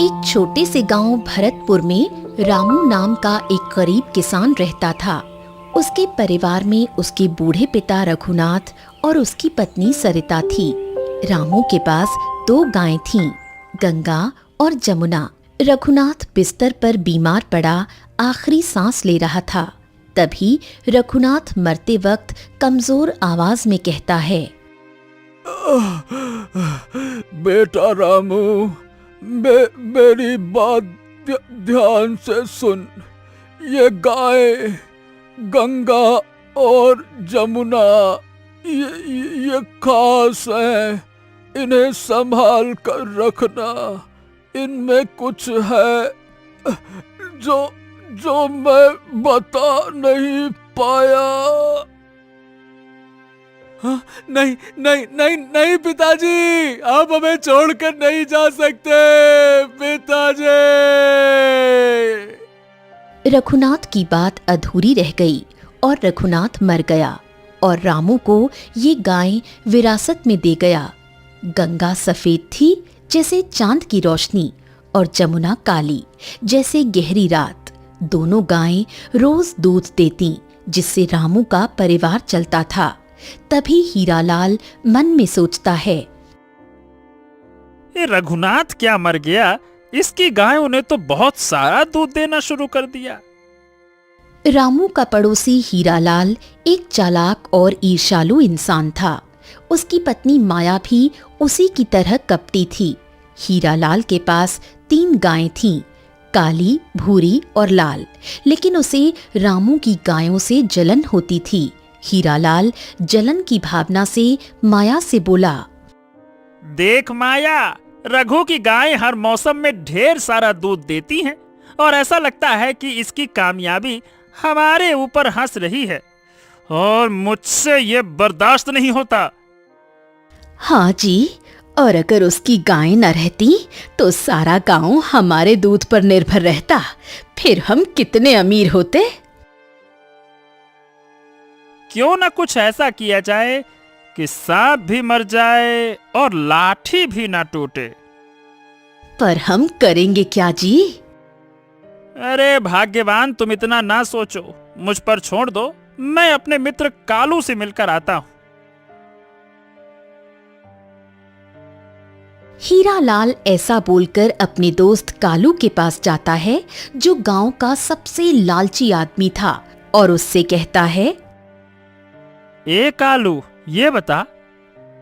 एक छोटे से गांव भरतपुर में रामू नाम का एक गरीब किसान रहता था। उसके परिवार में उसके बूढ़े पिता रघुनाथ और उसकी पत्नी सरिता थी। रामू के पास 2 गायें थीं, गंगा और जमुना। रघुनाथ बिस्तर पर बीमार पड़ा आखिरी सांस ले रहा था। तभी रघुनाथ मरते वक्त कमजोर आवाज में कहता है, बेटा रामू, मेरी बात ध्यान से सुन। ये गाय गंगा और जमुना ये खास हैं, इन्हें संभाल कर रखना। इनमें कुछ है जो मैं बता नहीं पाया। हाँ, नहीं नहीं नहीं नहीं पिताजी, आप हमें छोड़कर नहीं जा सकते पिताजी। रघुनाथ की बात अधूरी रह गई और रघुनाथ मर गया और रामू को ये गाय विरासत में दे गया। गंगा सफेद थी जैसे चांद की रोशनी और जमुना काली जैसे गहरी रात। दोनों गायें रोज दूध देती, जिससे रामू का परिवार चलता था। तभी हीरालाल मन में सोचता है, ये रघुनाथ क्या मर गया, इसकी गायों ने तो बहुत सारा दूध देना शुरू कर दिया। रामू का पड़ोसी हीरालाल एक चालाक और ईर्ष्यालु इंसान था। उसकी पत्नी माया भी उसी की तरह कपटी थी। हीरालाल के पास 3 गायें थीं, काली, भूरी और लाल, लेकिन उसे रामू की गायों से जलन होती थी। हीरालाल जलन की भावना से माया से बोला, देख माया, रघु की गायें हर मौसम में ढेर सारा दूध देती हैं और ऐसा लगता है कि इसकी कामयाबी हमारे ऊपर हंस रही है और मुझसे ये बर्दाश्त नहीं होता। हाँ जी, और अगर उसकी गायें न रहती तो सारा गांव हमारे दूध पर निर्भर रहता, फिर हम कितने अमीर होते। क्यों न कुछ ऐसा किया जाए कि सांप भी मर जाए और लाठी भी ना टूटे। पर हम करेंगे क्या जी? अरे भाग्यवान, तुम इतना ना सोचो, मुझ पर छोड़ दो, मैं अपने मित्र कालू से मिलकर आता हूँ। हीरालाल ऐसा बोलकर अपने दोस्त कालू के पास जाता है, जो गांव का सबसे लालची आदमी था, और उससे कहता है, ए कालू, ये बता,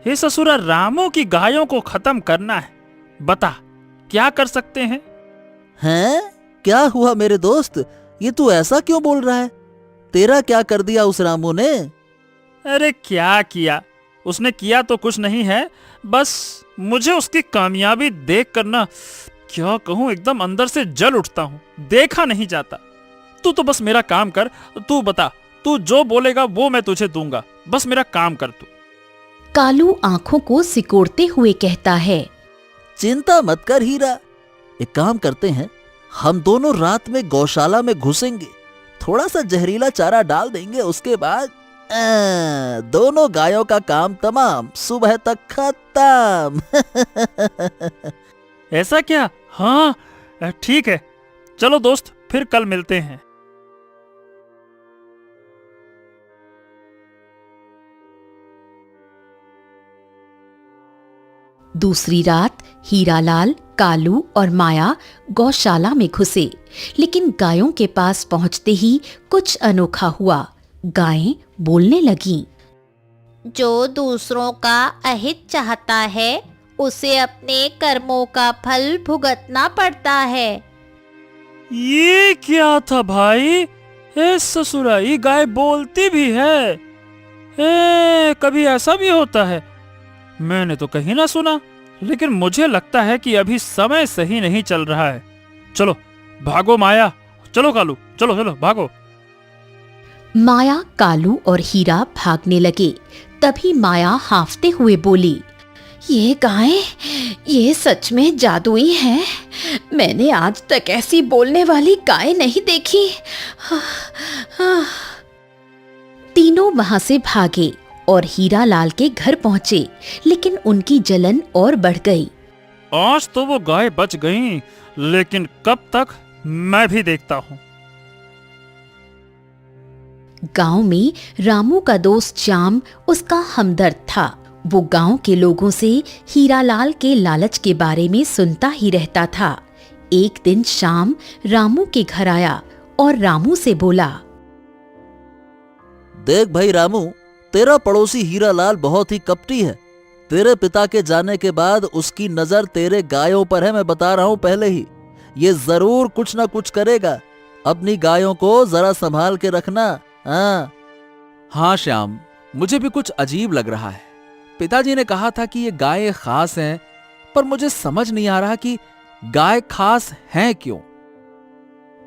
हे ससुरा, रामू की गायों को खत्म करना है, बता क्या कर सकते हैं? हैं? क्या हुआ मेरे दोस्त, ये तू ऐसा क्यों बोल रहा है? तेरा क्या कर दिया उस रामू ने? अरे क्या किया, उसने किया तो कुछ नहीं है, बस मुझे उसकी कामयाबी देख कर ना, क्या कहूँ, एकदम अंदर से जल उठता हूँ, देखा नहीं जाता। तू तो बस मेरा काम कर, तू बता, तू जो बोलेगा वो मैं तुझे दूंगा, बस मेरा काम कर तू। कालू आंखों को सिकोड़ते हुए कहता है, चिंता मत कर हीरा, एक काम करते हैं, हम दोनों रात में गौशाला में घुसेंगे, थोड़ा सा जहरीला चारा डाल देंगे, उसके बाद दोनों गायों का काम तमाम, सुबह तक खत्म। ऐसा क्या? हाँ ठीक है, चलो दोस्त, फिर कल मिलते हैं। दूसरी रात हीरालाल, कालू और माया गौशाला में घुसे, लेकिन गायों के पास पहुंचते ही कुछ अनोखा हुआ। गायें बोलने लगीं, जो दूसरों का अहित चाहता है, उसे अपने कर्मों का फल भुगतना पड़ता है। ये क्या था भाई? ससुरा, ये गाय बोलती भी है? कभी ऐसा भी होता है? मैंने तो कहीं ना सुना, लेकिन मुझे लगता है कि अभी समय सही नहीं चल रहा है। चलो भागो माया, चलो कालू, चलो चलो भागो। माया, कालू और हीरा भागने लगे। तभी माया हांफते हुए बोली, ये गायें, ये सच में जादुई हैं। मैंने आज तक ऐसी बोलने वाली गाय नहीं देखी। तीनों वहां से भागे और हीरालाल के घर पहुंचे, लेकिन उनकी जलन और बढ़ गई। आज तो वो गाय बच गईं, लेकिन कब तक मैं भी देखता हूं। गांव में रामू का दोस्त श्याम उसका हमदर्द था। वो गांव के लोगों से हीरालाल के लालच के बारे में सुनता ही रहता था। एक दिन शाम रामू के घर आया और रामू से बोला, देख भाई रामू, तेरा पड़ोसी हीरालाल बहुत ही कपटी है। तेरे पिता के जाने के बाद उसकी नजर तेरे गायों पर है, मैं बता रहा हूं पहले ही। ये जरूर कुछ ना कुछ करेगा। अपनी गायों को जरा संभाल के रखना। हाँ। हाँ श्याम, मुझे भी कुछ अजीब लग रहा है। पिताजी ने कहा था कि ये गायें खास हैं, पर मुझे समझ नहीं आ रहा कि गाय खास हैं क्यों।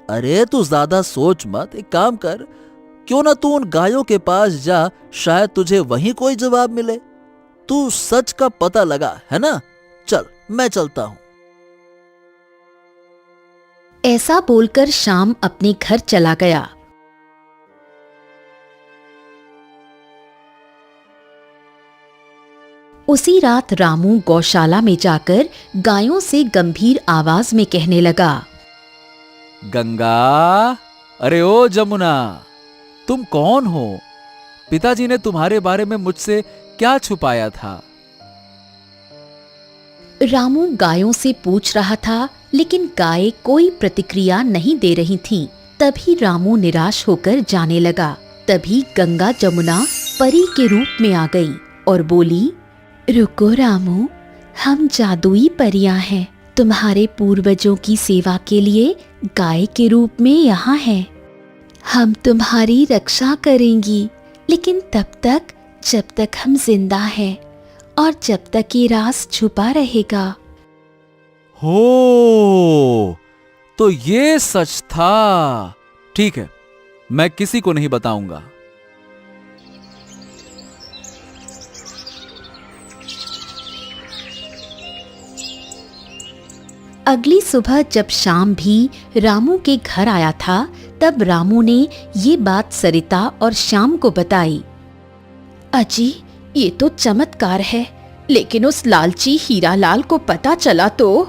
अरे तू ज्यादा सोच मत, एक काम कर, क्यों ना तू उन गायों के पास जा, शायद तुझे वहीं कोई जवाब मिले। तू सच का पता लगा, है ना? चल मैं चलता हूं। ऐसा बोलकर श्याम अपने घर चला गया। उसी रात रामू गौशाला में जाकर गायों से गंभीर आवाज में कहने लगा, गंगा, अरे ओ जमुना, तुम कौन हो? पिताजी ने तुम्हारे बारे में मुझसे क्या छुपाया था? रामू गायों से पूछ रहा था, लेकिन गायें कोई प्रतिक्रिया नहीं दे रही थीं। तभी रामू निराश होकर जाने लगा। तभी गंगा जमुना परी के रूप में आ गई और बोली, रुको रामू, हम जादुई परियां हैं। तुम्हारे पूर्वजों की सेवा के लिए गाय के रूप में यहाँ हैं। हम तुम्हारी रक्षा करेंगी, लेकिन तब तक जब तक हम जिंदा हैं और जब तक ये राज छुपा रहेगा। हो, तो ये सच था। ठीक है, मैं किसी को नहीं बताऊंगा। अगली सुबह जब शाम भी रामू के घर आया था, तब रामू ने ये बात सरिता और श्याम को बताई। अजी, ये तो चमत्कार है, लेकिन उस लालची हीरालाल को पता चला तो?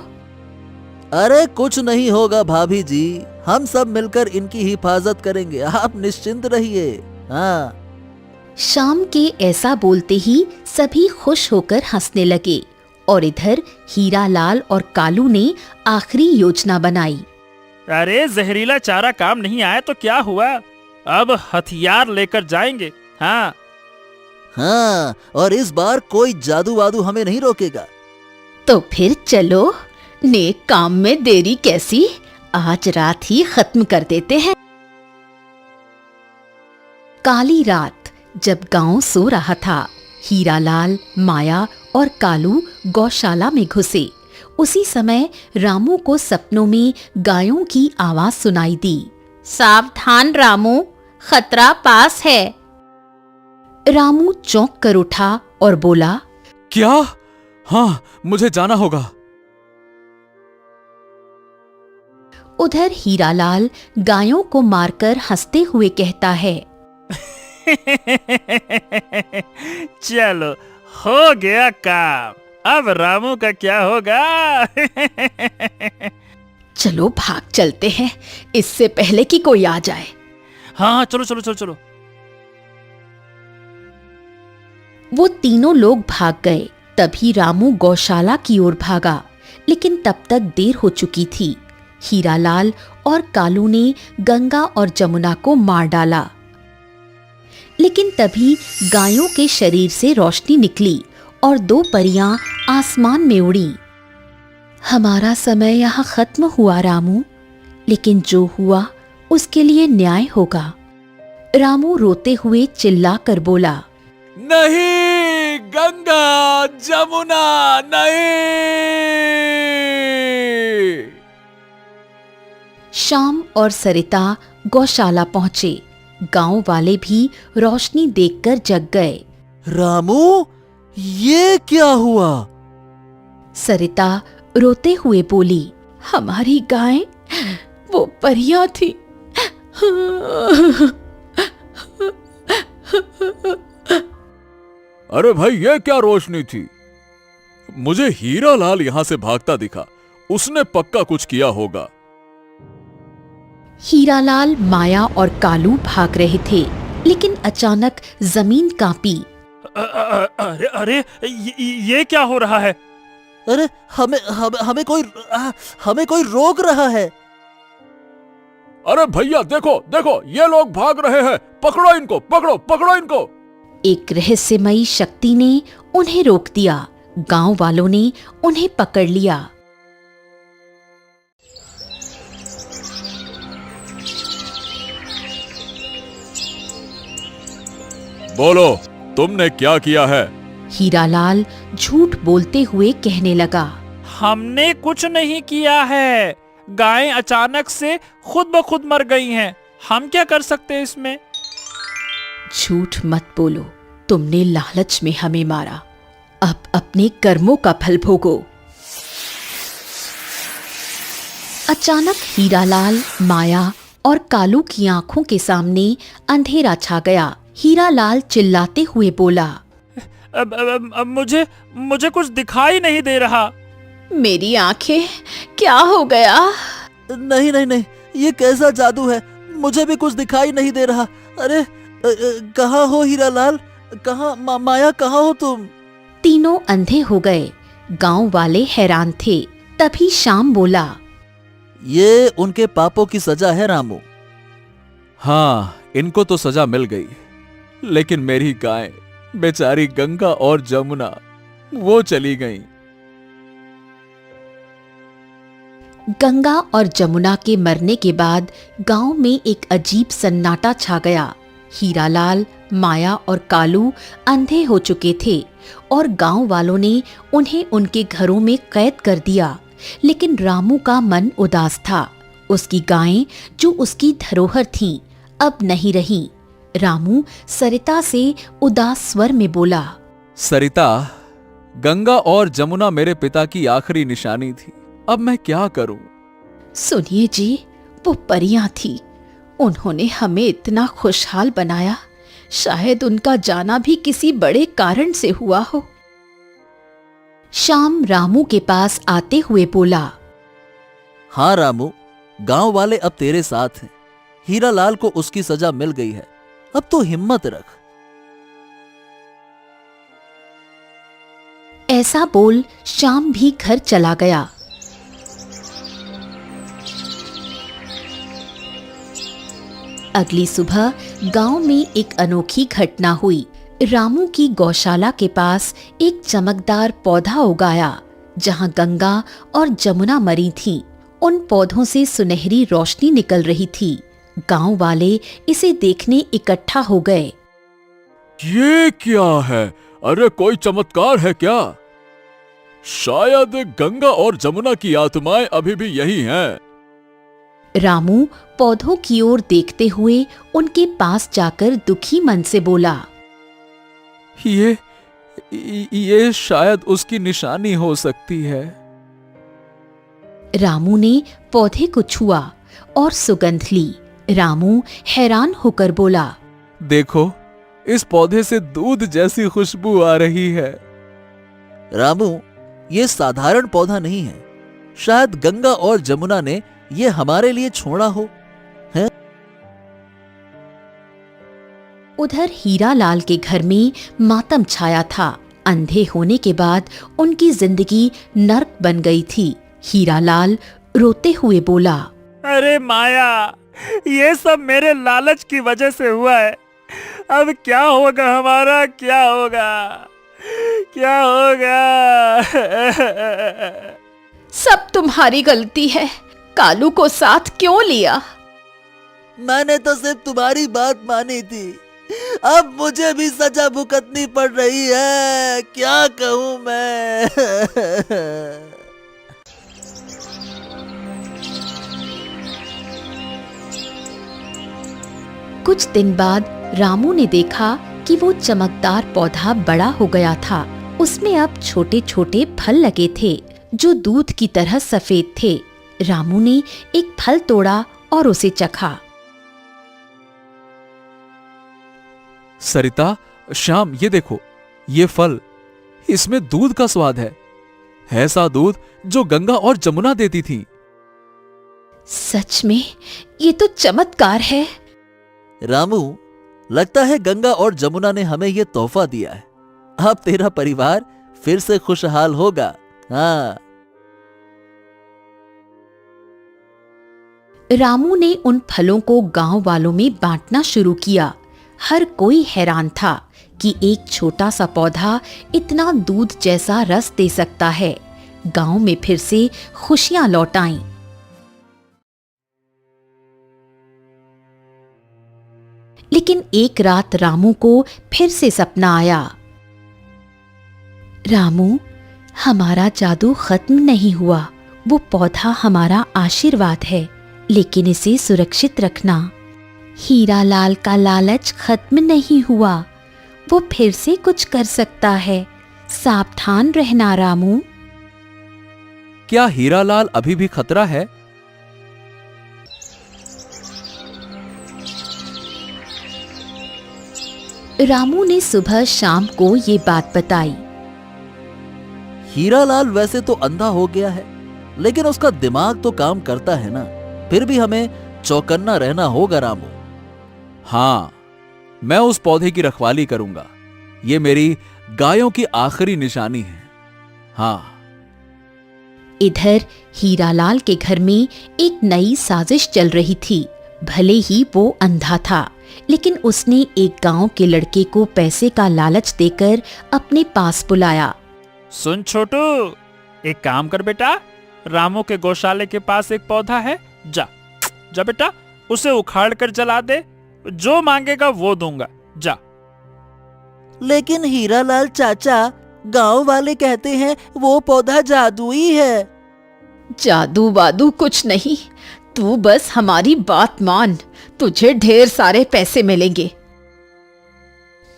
अरे कुछ नहीं होगा भाभी जी, हम सब मिलकर इनकी हिफाजत करेंगे, आप निश्चिंत रहिए। हाँ। शाम के ऐसा बोलते ही सभी खुश होकर हंसने लगे और इधर हीरालाल और कालू ने आखिरी योजना बनाई। अरे जहरीला चारा काम नहीं आया तो क्या हुआ, अब हथियार लेकर जाएंगे। हाँ हाँ, और इस बार कोई जादू वादू हमें नहीं रोकेगा। तो फिर चलो, नेक काम में देरी कैसी, आज रात ही खत्म कर देते हैं। काली रात जब गांव सो रहा था, हीरालाल, माया और कालू गौशाला में घुसे। उसी समय रामू को सपनों में गायों की आवाज सुनाई दी। सावधान रामू, खतरा पास है। रामू चौंक कर उठा और बोला, क्या? हाँ, मुझे जाना होगा। उधर हीरालाल गायों को मारकर हंसते हुए कहता है, चलो हो गया काम, अब रामू का क्या होगा। चलो भाग चलते हैं, इससे पहले कि कोई आ जाए। हाँ चलो चलो चलो चलो। वो तीनों लोग भाग गए। तभी रामू गौशाला की ओर भागा, लेकिन तब तक देर हो चुकी थी। हीरालाल और कालू ने गंगा और जमुना को मार डाला। लेकिन तभी गायों के शरीर से रोशनी निकली और दो परियां आसमान में उड़ी। हमारा समय यहाँ खत्म हुआ रामू, लेकिन जो हुआ उसके लिए न्याय होगा। रामू रोते हुए चिल्ला कर बोला, नहीं गंगा जमुना नहीं। श्याम और सरिता गौशाला पहुंचे। गांव वाले भी रोशनी देखकर जग गए। रामू, ये क्या हुआ? सरिता रोते हुए बोली, हमारी गाय वो परियां थी। अरे भाई, ये क्या रोशनी थी? मुझे हीरालाल यहां से भागता दिखा उसने पक्का कुछ किया होगा। हीरालाल, माया और कालू भाग रहे थे, लेकिन अचानक जमीन कांपी। अरे अरे ये क्या हो रहा है? अरे हमें हमें हमें कोई रोक रहा है। अरे भैया देखो देखो, ये लोग भाग रहे हैं, पकड़ो इनको, पकड़ो पकड़ो इनको। एक रहस्यमयी शक्ति ने उन्हें रोक दिया। गांव वालों ने उन्हें पकड़ लिया। बोलो, तुमने क्या किया है? हीरालाल झूठ बोलते हुए कहने लगा। हमने कुछ नहीं किया है। गायें अचानक से खुद ब खुद मर गई हैं। हम क्या कर सकते हैं इसमें? झूठ मत बोलो, तुमने लालच में हमें मारा। अब अपने कर्मों का फल भोगो। अचानक हीरालाल, माया और कालू की आंखों के सामने अंधेरा छा गया। हीरालाल चिल्लाते हुए बोला, अब मुझे कुछ दिखाई नहीं दे रहा। मेरी आंखें, क्या हो गया? नहीं नहीं नहीं, ये कैसा जादू है? मुझे भी कुछ दिखाई नहीं दे रहा। अरे कहाँ हो हीरालाल? कहाँ माया, कहाँ हो तुम? तीनों अंधे हो गए। गांव वाले हैरान थे। तभी श्याम बोला, ये उनके पापों की सजा है रामू। हाँ, इनको तो सजा मिल गई, लेकिन मेरी गाय बेचारी गंगा और जमुना, वो चली गईं। गंगा और जमुना के मरने के बाद गांव में एक अजीब सन्नाटा छा गया। हीरालाल, माया और कालू अंधे हो चुके थे और गांव वालों ने उन्हें उनके घरों में कैद कर दिया। लेकिन रामू का मन उदास था। उसकी गायें, जो उसकी धरोहर थीं, अब नहीं रहीं। रामू सरिता से उदास स्वर में बोला, सरिता, गंगा और जमुना मेरे पिता की आखिरी निशानी थी। अब मैं क्या करूं? सुनिए जी, वो परियां थी। उन्होंने हमें इतना खुशहाल बनाया। शायद उनका जाना भी किसी बड़े कारण से हुआ हो। श्याम रामू के पास आते हुए बोला, हाँ रामू, गांव वाले अब तेरे साथ हैं। हीरालाल को उसकी सजा मिल गई है। अब तो हिम्मत रख। ऐसा बोल श्याम भी घर चला गया। अगली सुबह गांव में एक अनोखी घटना हुई। रामू की गौशाला के पास एक चमकदार पौधा उगाया, जहां गंगा और जमुना मरी थीं। उन पौधों से सुनहरी रोशनी निकल रही थी। गांव वाले इसे देखने इकट्ठा हो गए। ये क्या है? अरे कोई चमत्कार है क्या? शायद गंगा और जमुना की आत्माएं अभी भी यही हैं। रामू पौधों की ओर देखते हुए उनके पास जाकर दुखी मन से बोला, ये शायद उसकी निशानी हो सकती है। रामू ने पौधे को छुआ और सुगंध ली। रामू हैरान होकर बोला, देखो, इस पौधे से दूध जैसी खुशबू आ रही है। रामू, ये साधारण पौधा नहीं है। शायद गंगा और जमुना ने ये हमारे लिए छोड़ा हो। उधर हीरालाल के घर में मातम छाया था। अंधे होने के बाद उनकी जिंदगी नर्क बन गई थी। हीरालाल रोते हुए बोला, अरे माया, ये सब मेरे लालच की वजह से हुआ है। अब क्या होगा हमारा? क्या होगा? क्या होगा? सब तुम्हारी गलती है। कालू को साथ क्यों लिया? मैंने तो सिर्फ तुम्हारी बात मानी थी। अब मुझे भी सजा भुगतनी पड़ रही है। क्या कहूं मैं? कुछ दिन बाद रामू ने देखा कि वो चमकदार पौधा बड़ा हो गया था। उसमें अब छोटे छोटे फल लगे थे, जो दूध की तरह सफेद थे। रामू ने एक फल तोड़ा और उसे चखा। सरिता, श्याम, ये देखो, ये फल, इसमें दूध का स्वाद है। ऐसा दूध जो गंगा और जमुना देती थी। सच में ये तो चमत्कार है। रामू, लगता है गंगा और जमुना ने हमें ये तोहफा दिया है। अब तेरा परिवार फिर से खुशहाल होगा। हाँ। रामू ने उन फलों को गांव वालों में बांटना शुरू किया। हर कोई हैरान था कि एक छोटा सा पौधा इतना दूध जैसा रस दे सकता है। गांव में फिर से खुशियां लौट आईं। लेकिन एक रात रामू को फिर से सपना आया। रामू, हमारा जादू खत्म नहीं हुआ। वो पौधा हमारा आशीर्वाद है, लेकिन इसे सुरक्षित रखना। हीरा लाल का लालच खत्म नहीं हुआ। वो फिर से कुछ कर सकता है। सावधान रहना रामू। क्या हीरालाल अभी भी खतरा है? रामू ने सुबह शाम को ये बात बताई। हीरालाल वैसे तो अंधा हो गया है, लेकिन उसका दिमाग तो काम करता है ना। फिर भी हमें चौकन्ना रहना होगा रामू। हाँ, मैं उस पौधे की रखवाली करूंगा। ये मेरी गायों की आखिरी निशानी है। हाँ। इधर हीरालाल के घर में एक नई साजिश चल रही थी। भले ही वो अंधा था, लेकिन उसने एक गांव के लड़के को पैसे का लालच देकर अपने पास बुलाया। सुन छोटू, एक काम कर बेटा, रामू के गौशाले के पास एक पौधा है, जा जा बेटा, उसे उखाड़ कर जला दे। जो मांगेगा वो दूंगा, जा। लेकिन हीरालाल चाचा, गांव वाले कहते हैं वो पौधा जादुई है। जादू वादू कुछ नहीं, तू बस हमारी बात मान, तुझे ढेर सारे पैसे मिलेंगे।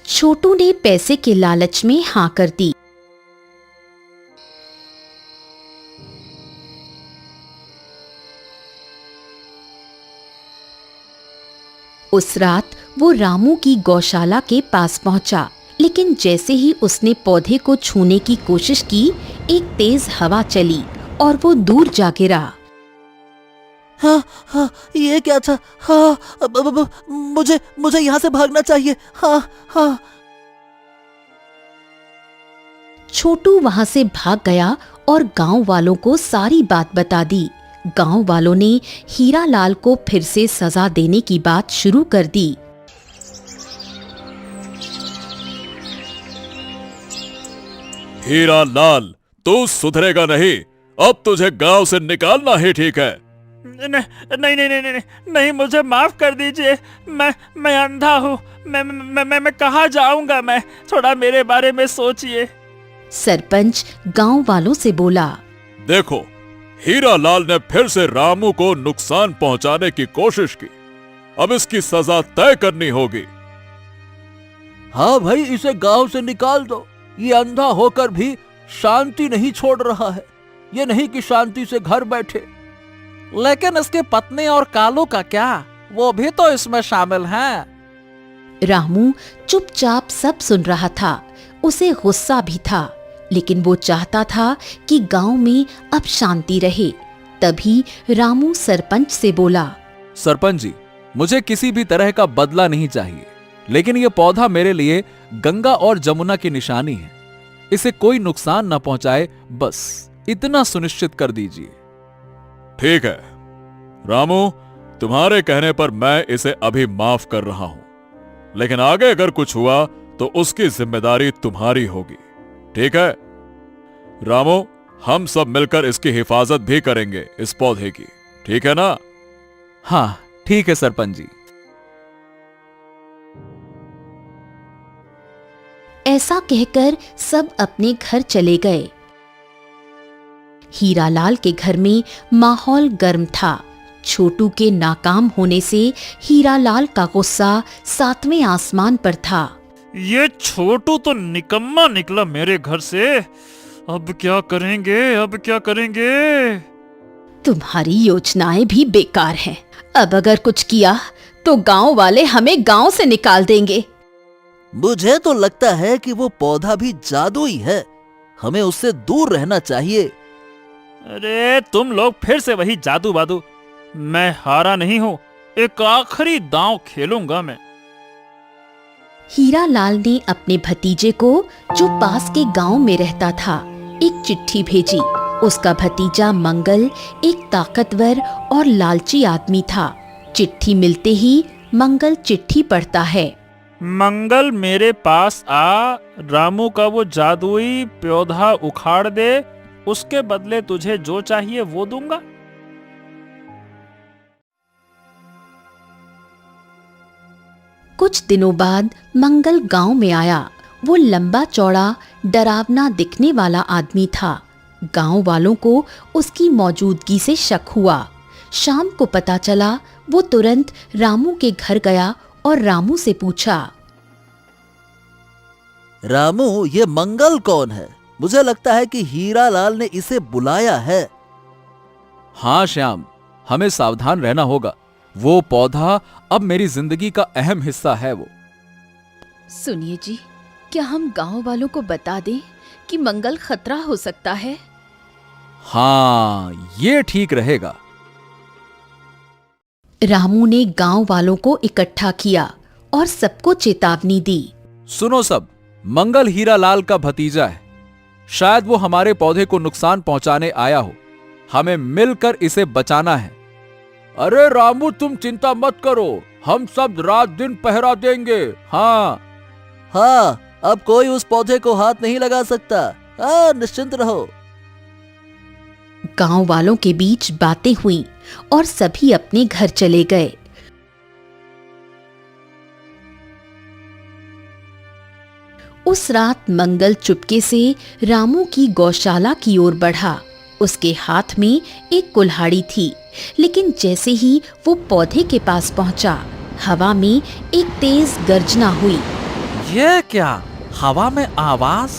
छोटू ने पैसे के लालच में हाँ कर दी। उस रात वो रामू की गौशाला के पास पहुंचा, लेकिन जैसे ही उसने पौधे को छूने की कोशिश की, एक तेज हवा चली और वो दूर जा गिरा। हाँ हाँ, ये क्या था? हाँ, मुझे यहाँ से भागना चाहिए। हाँ हाँ। छोटू वहां से भाग गया और गांव वालों को सारी बात बता दी। गांव वालों ने हीरालाल को फिर से सजा देने की बात शुरू कर दी। हीरालाल, तू सुधरेगा नहीं। अब तुझे गांव से निकालना ही ठीक है। नहीं नहीं नहीं नहीं नहीं, मुझे माफ कर दीजिए। मैं अंधा हूँ। मैं कहाँ जाऊंगा? मैं थोड़ा मेरे बारे में सोचिए। सरपंच गांव वालों से बोला। देखो, हीरालाल ने फिर से रामू को नुकसान पहुंचाने की कोशिश की। अब इसकी सजा तय करनी होगी। हाँ भाई, इसे गांव से निकाल दो। ये अंधा होकर भी शांति नहीं छोड़ रहा है। ये नहीं कि शांति से घर बैठे। लेकिन इसकी पत्नी और कालू का क्या? वो भी तो इसमें शामिल हैं। रामू चुपचाप सब सुन रहा था। उसे गुस्सा भी था, लेकिन वो चाहता था कि गांव में अब शांति रहे। तभी रामू सरपंच से बोला। सरपंच जी, मुझे किसी भी तरह का बदला नहीं चाहिए, लेकिन यह पौधा मेरे लिए गंगा और जमुना की निशानी है। इसे कोई नुकसान न पहुंचाए, बस इतना सुनिश्चित कर दीजिए। ठीक है रामू, तुम्हारे कहने पर मैं इसे अभी माफ कर रहा हूं, लेकिन आगे अगर कुछ हुआ तो उसकी जिम्मेदारी तुम्हारी होगी। ठीक है रामू, हम सब मिलकर इसकी हिफाजत भी करेंगे, इस पौधे की। ठीक है ना? हाँ ठीक है सरपंच जी। ऐसा कहकर सब अपने घर चले गए। हीरालाल के घर में माहौल गर्म था। छोटू के नाकाम होने से हीरालाल का गुस्सा 7वें आसमान पर था। ये छोटू तो निकम्मा निकला मेरे घर से। अब क्या करेंगे? अब क्या करेंगे? तुम्हारी योजनाएं भी बेकार हैं। अब अगर कुछ किया तो गांव वाले हमें गांव से निकाल देंगे। मुझे तो लगता है कि वो पौधा भी जादुई है। हमें उससे दूर रहना चाहिए। अरे तुम लोग फिर से वही जादू बादू। मैं हारा नहीं हूं, एक आखिरी दांव खेलूंगा मैं। हीरालाल ने अपने भतीजे को, जो पास के गांव में रहता था, एक चिट्ठी भेजी। उसका भतीजा मंगल एक ताकतवर और लालची आदमी था। चिट्ठी मिलते ही मंगल चिट्ठी पढ़ता है। मंगल मेरे पास आ, रामू का वो जादुई पौधा उखाड़ दे, उसके बदले तुझे जो चाहिए वो दूंगा। कुछ दिनों बाद मंगल गांव में आया। वो लंबा चौड़ा डरावना दिखने वाला आदमी था। गांव वालों को उसकी मौजूदगी से शक हुआ। शाम को पता चला। वो तुरंत रामू के घर गया और रामू से पूछा, रामू, ये मंगल कौन है? मुझे लगता है कि हीरालाल ने इसे बुलाया है। हाँ श्याम, हमें सावधान रहना होगा। वो पौधा अब मेरी जिंदगी का अहम हिस्सा है। वो सुनिए जी, क्या हम गांव वालों को बता दें कि मंगल खतरा हो सकता है? हाँ, ये ठीक रहेगा। रामू ने गांव वालों को इकट्ठा किया और सबको चेतावनी दी। सुनो सब, मंगल हीरालाल का भतीजा है। शायद वो हमारे पौधे को नुकसान पहुंचाने आया हो। हमें मिलकर इसे बचाना है। अरे रामू, तुम चिंता मत करो, हम सब रात दिन पहरा देंगे। हाँ हाँ, अब कोई उस पौधे को हाथ नहीं लगा सकता। हाँ, निश्चिंत रहो। गांव वालों के बीच बातें हुईं और सभी अपने घर चले गए। उस रात मंगल चुपके से रामू की गौशाला की ओर बढ़ा। उसके हाथ में एक कुल्हाड़ी थी, लेकिन जैसे ही वो पौधे के पास पहुंचा, हवा में एक तेज गर्जना हुई। ये क्या? हवा में आवाज?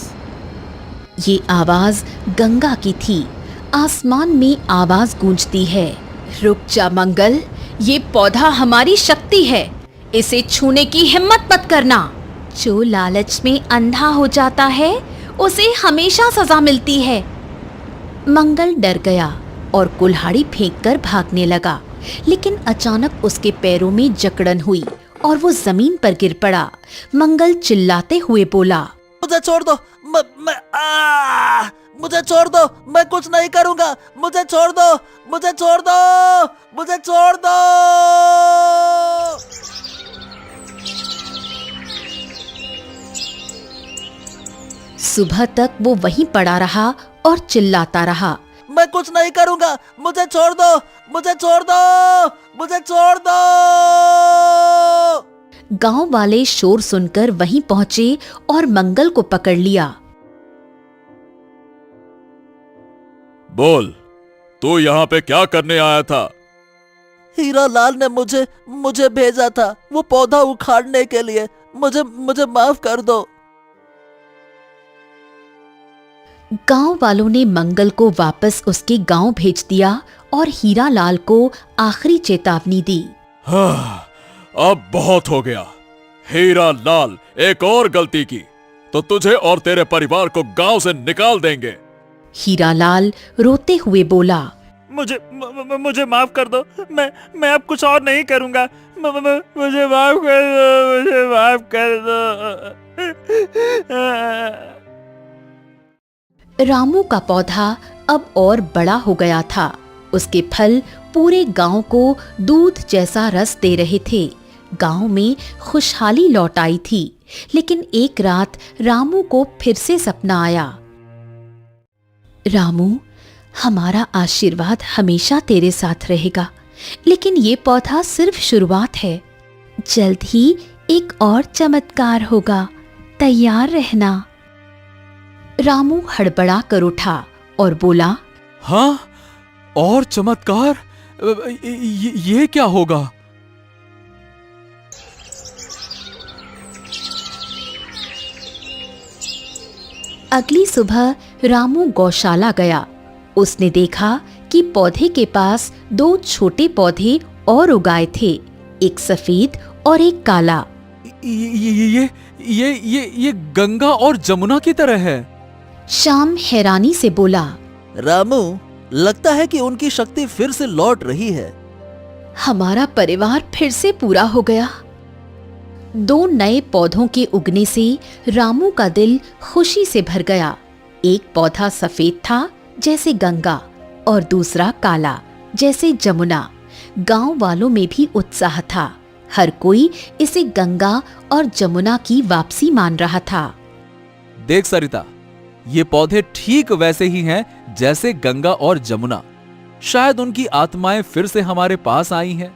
ये आवाज गंगा की थी। आसमान में आवाज गूंजती है, रुक जा मंगल, ये पौधा हमारी शक्ति है, इसे छूने की हिम्मत मत करना। जो लालच में अंधा हो जाता है, उसे हमेशा सजा मिलती है। मंगल डर गया और कुल्हाड़ी फेंककर भागने लगा, लेकिन अचानक उसके पैरों में जकड़न हुई और वो जमीन पर गिर पड़ा। मंगल चिल्लाते हुए बोला, मुझे छोड़ दो, मुझे छोड़ दो, मैं कुछ नहीं करूंगा। मुझे छोड़ दो, मुझे छोड़ दो, मुझे छोड़ दो। सुबह तक वो वहीं पड़ा रहा और चिल्लाता रहा, मैं कुछ नहीं करूंगा, मुझे छोड़ दो, मुझे छोड़ दो, मुझे छोड़ दो। गांव वाले शोर सुनकर वहीं पहुंचे और मंगल को पकड़ लिया। बोल, तू यहाँ पे क्या करने आया था? हीरालाल ने मुझे भेजा था, वो पौधा उखाड़ने के लिए। मुझे माफ कर दो। गांव वालों ने मंगल को वापस उसके गांव भेज दिया और हीरालाल को आखिरी चेतावनी दी। हाँ, अब बहुत हो गया। हीरालाल, एक और गलती की तो तुझे और तेरे परिवार को गांव से निकाल देंगे। हीरालाल रोते हुए बोला, मुझे माफ कर दो। मैं अब कुछ और नहीं करूंगा। मुझे माफ कर दो, मुझे माफ कर दो। रामू का पौधा अब और बड़ा हो गया था। उसके फल पूरे गांव को दूध जैसा रस दे रहे थे। गांव में खुशहाली लौट आई थी। लेकिन एक रात रामू को फिर से सपना आया। रामू, हमारा आशीर्वाद हमेशा तेरे साथ रहेगा, लेकिन ये पौधा सिर्फ शुरुआत है। जल्द ही एक और चमत्कार होगा, तैयार रहना। रामू हड़बड़ा कर उठा और बोला, हाँ, और चमत्कार? ये क्या होगा? अगली सुबह रामू गौशाला गया। उसने देखा कि पौधे के पास दो छोटे पौधे और उगाए थे, एक सफेद और एक काला। ये गंगा और जमुना की तरह है। श्याम हैरानी से बोला, रामू, लगता है कि उनकी शक्ति फिर से लौट रही है। हमारा परिवार फिर से पूरा हो गया। 2 नए पौधों के उगने से रामू का दिल खुशी से भर गया। एक पौधा सफेद था जैसे गंगा और दूसरा काला जैसे जमुना। गांव वालों में भी उत्साह था। हर कोई इसे गंगा और जमुना की वापसी मान रहा था। देख सरिता, ये पौधे ठीक वैसे ही हैं जैसे गंगा और जमुना। शायद उनकी आत्माएं फिर से हमारे पास आई हैं।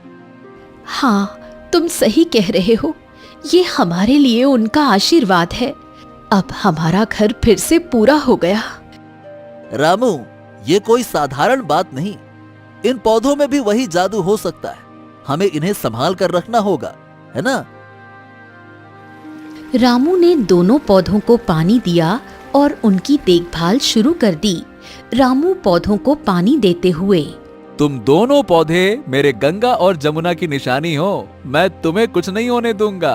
हाँ, तुम सही कह रहे हो। ये हमारे लिए उनका आशीर्वाद है। अब हमारा घर फिर से पूरा हो गया। रामू, ये कोई साधारण बात नहीं। इन पौधों में भी वही जादू हो सकता है। हमें इन्हें संभाल कर रखना होगा, है ना? रामू ने दोनों पौधों को पानी दिया और उनकी देखभाल शुरू कर दी। रामू पौधों को पानी देते हुए, तुम दोनों पौधे मेरे गंगा और जमुना की निशानी हो। मैं तुम्हें कुछ नहीं होने दूंगा।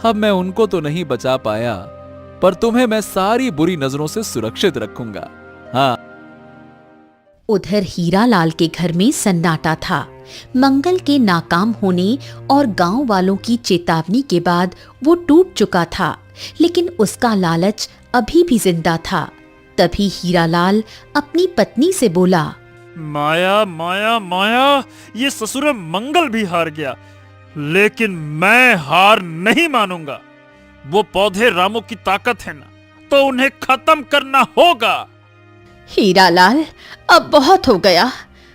अब मैं उनको तो नहीं बचा पाया, पर तुम्हें मैं सारी बुरी नजरों से सुरक्षित रखूंगा। हाँ। उधर हीरालाल के घर में सन्नाटा था। मंगल के नाकाम होने और गांव वालों की चेतावनी के बाद वो टूट चुका था, लेकिन उसका लालच अभी भी जिंदा था। तभी हीरालाल अपनी पत्नी से बोला, माया माया माया, ये ससुर मंगल भी हार गया, लेकिन मैं हार नहीं मानूंगा। वो पौधे रामू की ताकत है ना, तो उन्हें खत्म करना होगा। हीरालाल, अब बहुत हो गया।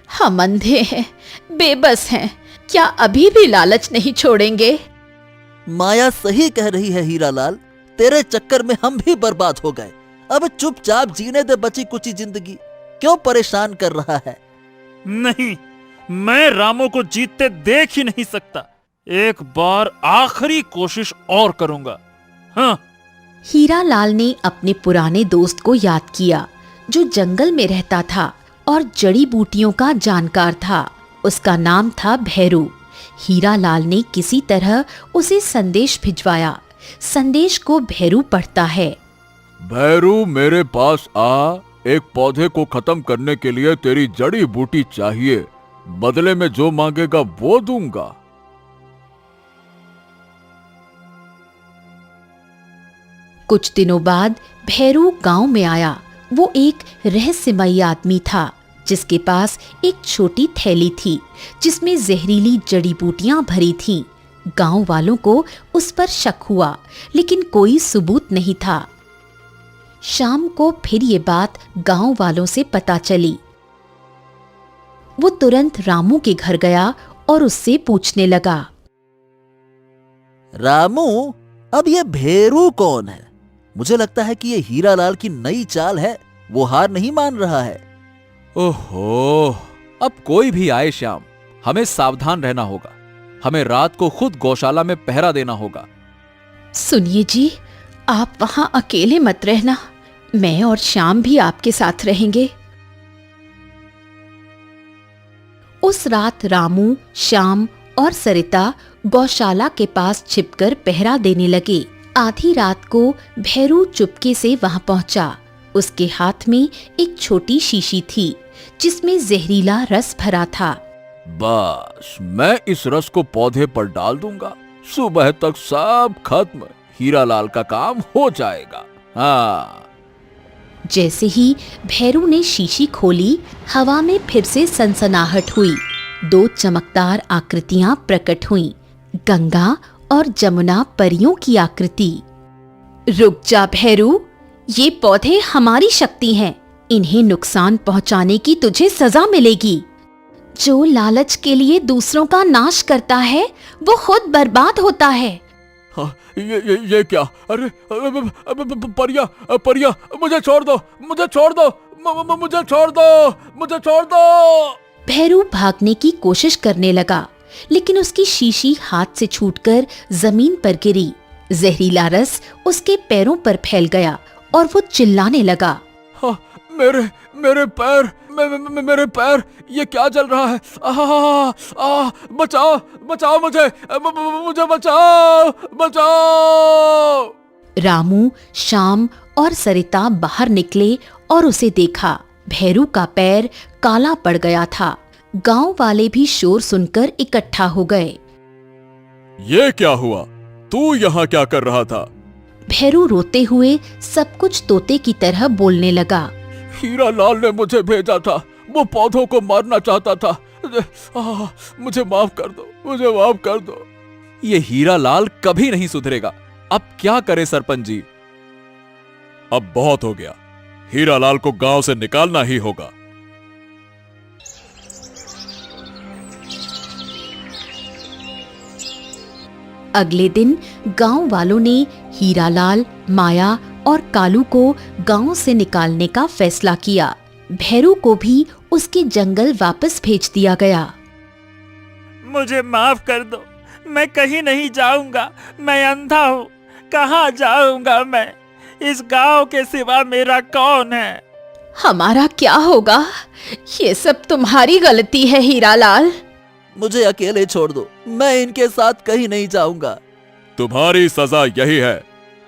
हम अंधे हैं, बेबस हैं। क्या अभी भी लालच नहीं छोड़ेंगे? माया सही कह रही है हीरालाल। तेरे चक्कर में हम भी बर्बाद हो गए। अब चुपचाप जीने दे बची कुची जिंदगी। क्यों परेशान कर रहा है? नहीं, मैं रामू को जीतते देख ही नहीं सकता। एक बार आखिरी कोशिश और करूंगा। हाँ। हीरालाल ने अपने पुराने दोस्त को याद किया, जो जंगल में रहता था और जड़ी बूटियों का जानकार था। उसका नाम था भैरू। हीरालाल ने किसी तरह उसे संदेश भिजवाया। संदेश को भैरू पढ़ता है, भैरू, मेरे पास आ। एक पौधे को खत्म करने के लिए तेरी जड़ी बूटी चाहिए। बदले में जो मांगेगा वो दूंगा। कुछ दिनों बाद भैरू गांव में आया। वो एक रहस्यमयी आदमी था, जिसके पास एक छोटी थैली थी जिसमें जहरीली जड़ी बूटियां भरी थीं। गांव वालों को उस पर शक हुआ, लेकिन कोई सबूत नहीं था। शाम को फिर ये बात गांव वालों से पता चली। वो तुरंत रामू के घर गया और उससे पूछने लगा, रामू, अब ये भेरू कौन है? मुझे लगता है कि ये हीरालाल की नई चाल है। वो हार नहीं मान रहा है। ओहो, अब कोई भी आए श्याम, हमें सावधान रहना होगा। हमें रात को खुद गौशाला में पहरा देना होगा। सुनिए जी, आप वहां अकेले मत रहना। मैं और श्याम भी आपके साथ रहेंगे। उस रात रामू, श्याम और सरिता गौशाला के पास छिपकर पहरा देने लगे। आधी रात को भैरू चुपके से वहां पहुंचा। उसके हाथ में एक छोटी शीशी थी जिसमें जहरीला रस भरा था। बस मैं इस रस को पौधे पर डाल दूंगा। सुबह तक सब खत्म। हीरालाल का काम हो जाएगा। हाँ। जैसे ही भैरू ने शीशी खोली, हवा में फिर से सनसनाहट हुई। 2 चमकदार आकृतियां प्रकट हुईं, गंगा और जमुना परियों की आकृति। रुक जा भैरू, ये पौधे हमारी शक्ति हैं। इन्हें नुकसान पहुंचाने की तुझे सजा मिलेगी। जो लालच के लिए दूसरों का नाश करता है, वो खुद बर्बाद होता है। हाँ, ये क्या? अरे परिया, परिया, मुझे छोड़ दो, मुझे छोड़ दो, मुझे छोड़ दो, मुझे छोड़ दो। भैरू भागने की कोशिश करने लगा, लेकिन उसकी शीशी हाथ से छूटकर जमीन पर गिरी। जहरीला रस उसके पैरों पर फैल गया और वो चिल्लाने लगा, हाँ, मेरे पैर, मेरे पैर, ये क्या चल रहा है? बचाओ, बचाओ मुझे, मुझे बचाओ, बचाओ। रामू, श्याम और सरिता बाहर निकले और उसे देखा। भैरू का पैर काला पड़ गया था। गांव वाले भी शोर सुनकर इकट्ठा हो गए। ये क्या हुआ? तू यहाँ क्या कर रहा था? भैरू रोते हुए सब कुछ तोते की तरह बोलने लगा। हीरा लाल ने मुझे भेजा था, वो पौधों को मारना चाहता था। मुझे माफ कर दो, मुझे माफ कर दो। ये हीरा लाल कभी नहीं सुधरेगा। अब क्या करे सरपंच जी? अब बहुत हो गया, हीरा लाल को गांव से निकालना ही होगा। अगले दिन गांव वालों ने हीरालाल, माया और कालू को गांव से निकालने का फैसला किया। भैरू को भी उसके जंगल वापस भेज दिया गया। मुझे माफ कर दो, मैं कहीं नहीं जाऊंगा। मैं अंधा हूँ, कहाँ जाऊंगा मैं? इस गांव के सिवा मेरा कौन है? हमारा क्या होगा? ये सब तुम्हारी गलती है हीरालाल। मुझे अकेले छोड़ दो, मैं इनके साथ कहीं नहीं जाऊंगा। तुम्हारी सजा यही है,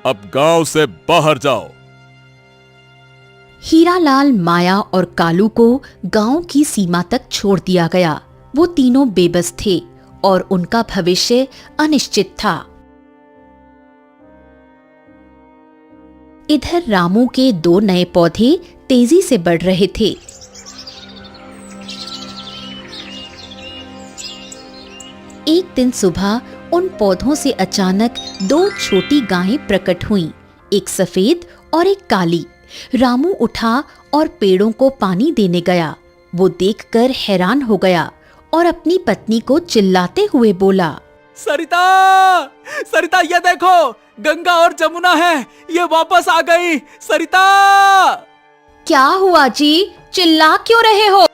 अब गांव से बाहर जाओ। हीरालाल, माया और कालू को गांव की सीमा तक छोड़ दिया गया। वो तीनों बेबस थे और उनका भविष्य अनिश्चित था। इधर रामू के 2 नए पौधे तेजी से बढ़ रहे थे। एक दिन सुबह उन पौधों से अचानक 2 छोटी गायें प्रकट हुईं, एक सफेद और एक काली। रामू उठा और पेड़ों को पानी देने गया। वो देखकर हैरान हो गया और अपनी पत्नी को चिल्लाते हुए बोला, सरिता, सरिता ये देखो, गंगा और जमुना है, ये वापस आ गई। सरिता! क्या हुआ जी? चिल्ला क्यों रहे हो?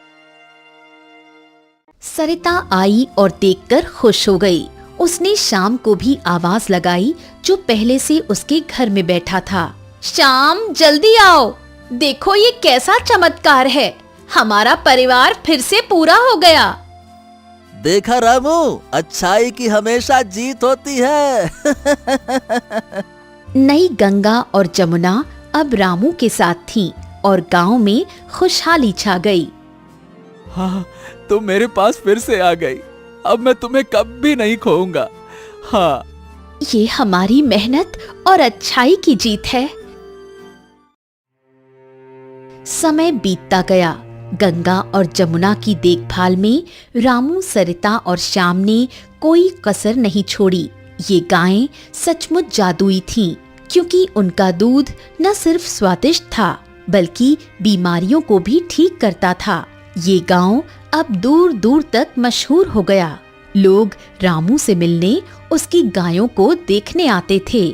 सरिता आई और देखकर खुश हो गई। उसने श्याम को भी आवाज लगाई, जो पहले से उसके घर में बैठा था। श्याम, जल्दी आओ, देखो ये कैसा चमत्कार है। हमारा परिवार फिर से पूरा हो गया। देखा रामू, अच्छाई की हमेशा जीत होती है। नई गंगा और जमुना अब रामू के साथ थीं और गांव में खुशहाली छा गई। हाँ, तुम मेरे पास फिर से आ गई। अब मैं तुम्हें कभी नहीं खोऊंगा। हाँ, ये हमारी मेहनत और अच्छाई की जीत है। समय बीतता गया। गंगा और जमुना की देखभाल में रामू, सरिता और श्याम ने कोई कसर नहीं छोड़ी। ये गायें सचमुच जादुई थीं, क्योंकि उनका दूध न सिर्फ स्वादिष्ट था, बल्कि बीमारियों को भी ठीक करता था। ये गांव अब दूर दूर तक मशहूर हो गया। लोग रामू से मिलने, उसकी गायों को देखने आते थे।